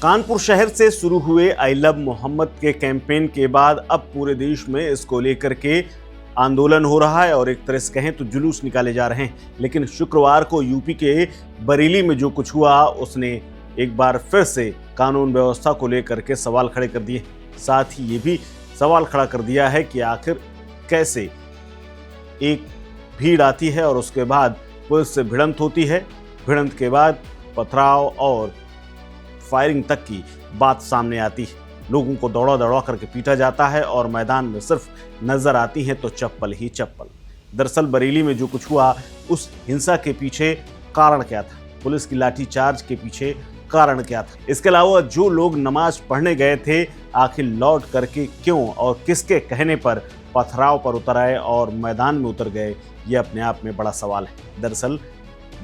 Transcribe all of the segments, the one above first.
कानपुर शहर से शुरू हुए आई लव मोहम्मद के कैंपेन के बाद अब पूरे देश में इसको लेकर के आंदोलन हो रहा है और एक तरह से कहें तो जुलूस निकाले जा रहे हैं। लेकिन शुक्रवार को यूपी के बरेली में जो कुछ हुआ उसने एक बार फिर से कानून व्यवस्था को लेकर के सवाल खड़े कर दिए। साथ ही ये भी सवाल खड़ा कर दिया है कि आखिर कैसे एक भीड़ आती है और उसके बाद पुलिस से भिड़ंत होती है, भिड़ंत के बाद पथराव और फायरिंग तक की बात सामने आती है। लोगों को दौड़ा दौड़ा करके पीटा जाता है और मैदान में सिर्फ नजर आती है तो चप्पल ही चप्पल। दरअसल बरेली में जो कुछ हुआ उस हिंसा के पीछे कारण क्या था, पुलिस की लाठीचार्ज के पीछे कारण क्या था, इसके अलावा जो लोग नमाज पढ़ने गए थे आखिर लौट करके क्यों और किसके कहने पर पथराव पर उतर आए और मैदान में उतर गए, ये अपने आप में बड़ा सवाल है। दरअसल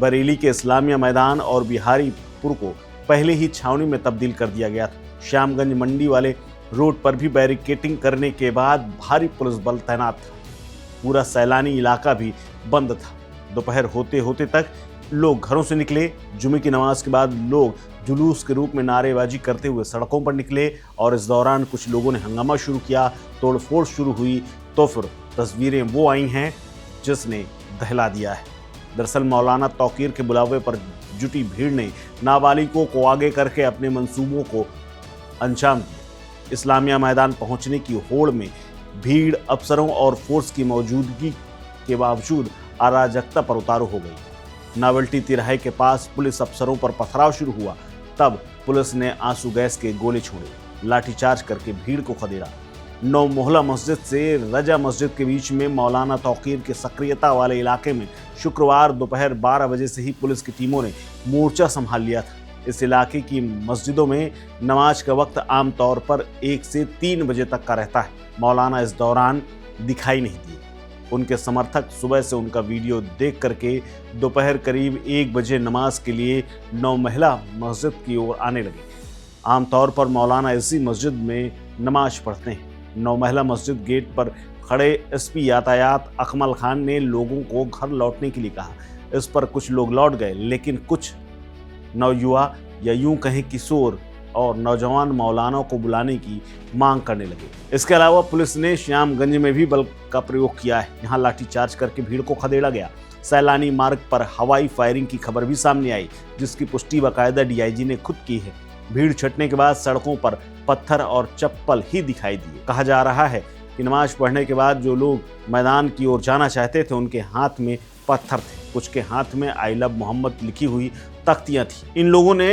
बरेली के इस्लामिया मैदान और बिहारीपुर को पहले ही छावनी में तब्दील कर दिया गया था। श्यामगंज मंडी वाले रोड पर भी बैरिकेटिंग करने के बाद भारी पुलिस बल तैनात था। पूरा सैलानी इलाका भी बंद था। दोपहर होते होते तक लोग घरों से निकले। जुमे की नमाज के बाद लोग जुलूस के रूप में नारेबाजी करते हुए सड़कों पर निकले और इस दौरान कुछ लोगों ने हंगामा शुरू किया, तोड़फोड़ शुरू हुई। तो फिर तस्वीरें वो आई हैं जिसने दहला दिया है। दरअसल मौलाना तौकीर के बुलावे पर जुटी भीड़ ने नाबालिगों को आगे करके अपने मंसूबों को अंजाम दिया। इस्लामिया मैदान पहुंचने की होड़ में भीड़ अफसरों और फोर्स की मौजूदगी के बावजूद अराजकता पर उतारू हो गई। नावल्टी तिराहे के पास पुलिस अफसरों पर पथराव शुरू हुआ। तब पुलिस ने आंसू गैस के गोले छोड़े, लाठीचार्ज करके भीड़ को खदेड़ा। नौ मोहल्ला मस्जिद से रजा मस्जिद के बीच में मौलाना तौकीर के सक्रियता वाले इलाके में शुक्रवार दोपहर 12 बजे से ही पुलिस की टीमों ने मोर्चा संभाल लिया था। इस इलाके की मस्जिदों में नमाज का वक्त आमतौर पर 1 से 3 बजे तक का रहता है। मौलाना इस दौरान दिखाई नहीं दिए। उनके समर्थक सुबह से उनका वीडियो देख करके दोपहर करीब 1 बजे नमाज के लिए नौ महिला मस्जिद की ओर आने लगे। आमतौर पर मौलाना इसी मस्जिद में नमाज पढ़ते हैं। नौ महिला मस्जिद गेट पर खड़े एसपी यातायात अकमल खान ने लोगों को घर लौटने के लिए कहा। इस पर कुछ लोग लौट गए, लेकिन कुछ नौयुवा या यूं कहें किशोर और नौजवान मौलाना को बुलाने की मांग करने लगे। इसके अलावा पुलिस ने श्यामगंज में भी बल का प्रयोग किया है। यहाँ लाठीचार्ज करके भीड़ को खदेड़ा गया। सैलानी मार्ग पर हवाई फायरिंग की खबर भी सामने आई, जिसकी पुष्टि बाकायदा डीआईजी ने खुद की है। भीड़ छटने के बाद सड़कों पर पत्थर और चप्पल ही दिखाई दिए। कहा जा रहा है कि नमाज पढ़ने के बाद जो लोग मैदान की ओर जाना चाहते थे उनके हाथ में पत्थर थे, कुछ के हाथ में आई लव मोहम्मद लिखी हुई तख्तियां थी। इन लोगों ने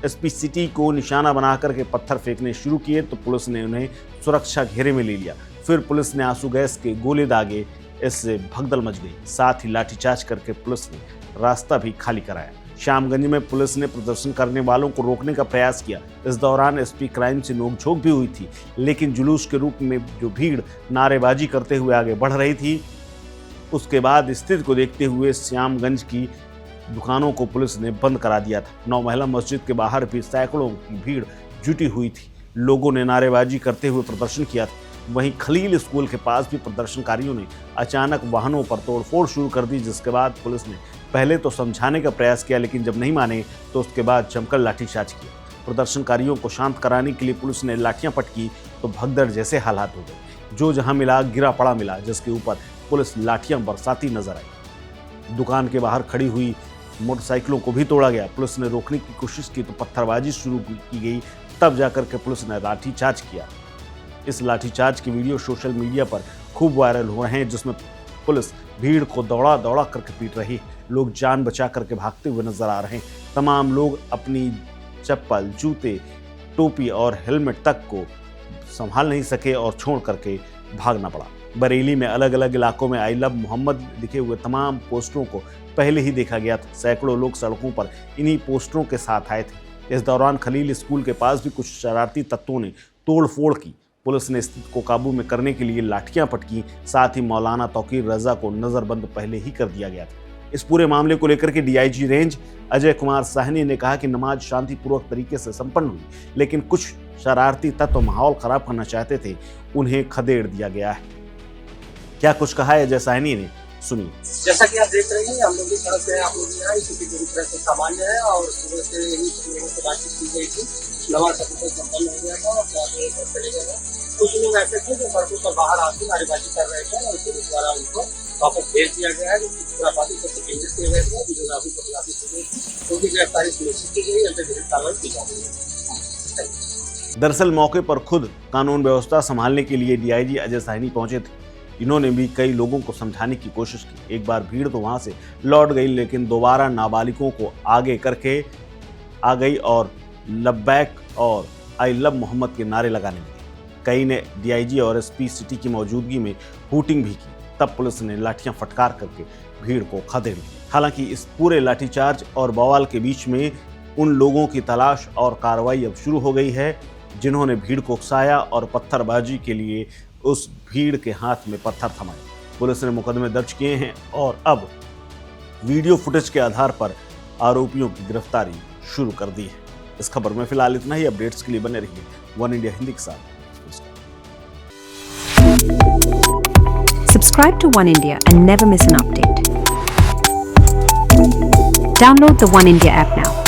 एसपी सिटी को निशाना बना करके पत्थर फेंकने शुरू किए तो पुलिस ने उन्हें सुरक्षा घेरे में ले लिया। फिर पुलिस ने आंसू गैस के गोले दागे, इससे भगदड़ मच गई। साथ ही लाठीचार्ज करके पुलिस ने रास्ता भी खाली कराया। श्यामगंज में पुलिस ने प्रदर्शन करने वालों को रोकने का प्रयास किया। इस दौरान एसपी क्राइम से नोकझोंक भी हुई थी, लेकिन जुलूस के रूप में जो भीड़ नारेबाजी करते हुए आगे बढ़ रही थी, उसके बाद स्थिति को देखते हुए श्यामगंज की दुकानों को पुलिस ने बंद करा दिया था। नौ महिला मस्जिद के बाहर भी सैकड़ों की भीड़ जुटी हुई थी। लोगों ने नारेबाजी करते हुए प्रदर्शन किया था। वहीं खलील स्कूल के पास भी प्रदर्शनकारियों ने अचानक वाहनों पर तोड़फोड़ शुरू कर दी, जिसके बाद पुलिस ने पहले तो समझाने का प्रयास किया, लेकिन जब नहीं माने तो उसके बाद जमकर लाठीचार्ज किया। प्रदर्शनकारियों को शांत कराने के लिए पुलिस ने लाठियां पटकी तो भगदड़ जैसे हालात हो गए। जो जहां मिला गिरा पड़ा मिला, जिसके ऊपर पुलिस लाठियां बरसाती नजर आई। दुकान के बाहर खड़ी हुई मोटरसाइकिलों को भी तोड़ा गया। पुलिस ने रोकने की कोशिश की तो पत्थरबाजी शुरू की गई। तब जाकर के पुलिस ने लाठीचार्ज किया। इस लाठीचार्ज की वीडियो सोशल मीडिया पर खूब वायरल हो रहे हैं, जिसमें पुलिस भीड़ को दौड़ा दौड़ा करके पीट रही है। लोग जान बचा करके भागते हुए नजर आ रहे हैं। तमाम लोग अपनी चप्पल, जूते, टोपी और हेलमेट तक को संभाल नहीं सके और छोड़ करके भागना पड़ा। बरेली में अलग अलग इलाकों में आई लव मोहम्मद लिखे हुए तमाम पोस्टरों को पहले ही देखा गया था। सैकड़ों लोग सड़कों पर इन्हीं पोस्टरों के साथ आए थे। इस दौरान खलील स्कूल के पास भी कुछ शरारती तत्वों ने तोड़फोड़ की। पुलिस ने स्थिति को काबू में करने के लिए लाठियां पटकी। साथ ही मौलाना तौकीर रजा को नजरबंद पहले ही कर दिया गया था। इस पूरे मामले को लेकर के डीआईजी रेंज अजय कुमार साहनी ने कहा कि नमाज शांतिपूर्वक तरीके से संपन्न हुई, लेकिन कुछ शरारती तत्व माहौल खराब करना चाहते थे, उन्हें खदेड़ दिया गया है। क्या कुछ कहा है अजय साहनी ने, सुनिए। जैसा कि आप देख रहे हैं, हम लोग भी सड़क पे हैं, आप लोग भी यहाँ, स्थिति पूरी तरह से सामान्य है और सुबह से ही लोगों से बातचीत की गई थी। नमाज सफर संपन्न हो गया था और घर चले गए हैं। कुछ लोग ऐसे थे जो सड़कों पर बाहर आके नारेबाजी कर रहे थे और पुलिस द्वारा उनको वापस भेज दिया गया है। खुराफाती तत्व केंद्रित किए गए थे, वीडियोग्राफी फोटोग्राफी की गई थी, उनकी गिरफ्तारी सुनिश्चित की गई, अंतर विधिक कार्रवाई की जा रही है। दरअसल मौके पर खुद कानून व्यवस्था संभालने के लिए डीआईजी अजय साहनी पहुंचे थे। इन्होंने भी कई लोगों को समझाने की कोशिश की। एक बार भीड़ तो वहां से लौट गई, लेकिन दोबारा नाबालिगों को आगे करके आ गई और लब्बैक और आई लव मोहम्मद के नारे लगाने लगे। कई ने डीआईजी और एसपी सिटी की मौजूदगी में हूटिंग भी की। तब पुलिस ने लाठियां फटकार करके भीड़ को खदेड़ दिया। हालांकि इस पूरे लाठीचार्ज और बवाल के बीच में उन लोगों की तलाश और कार्रवाई अब शुरू हो गई है जिन्होंने भीड़ को उकसाया और पत्थरबाजी के लिए उस भीड़ के हाथ में पत्थर थमाए। पुलिस ने मुकदमे दर्ज किए हैं और अब वीडियो फुटेज के आधार पर आरोपियों की गिरफ्तारी शुरू कर दी है। इस खबर में फिलहाल इतना ही। अपडेट्स के लिए बने रहिए वन इंडिया हिंदी के साथ। Subscribe to One India and never miss an update. Download the One India app now.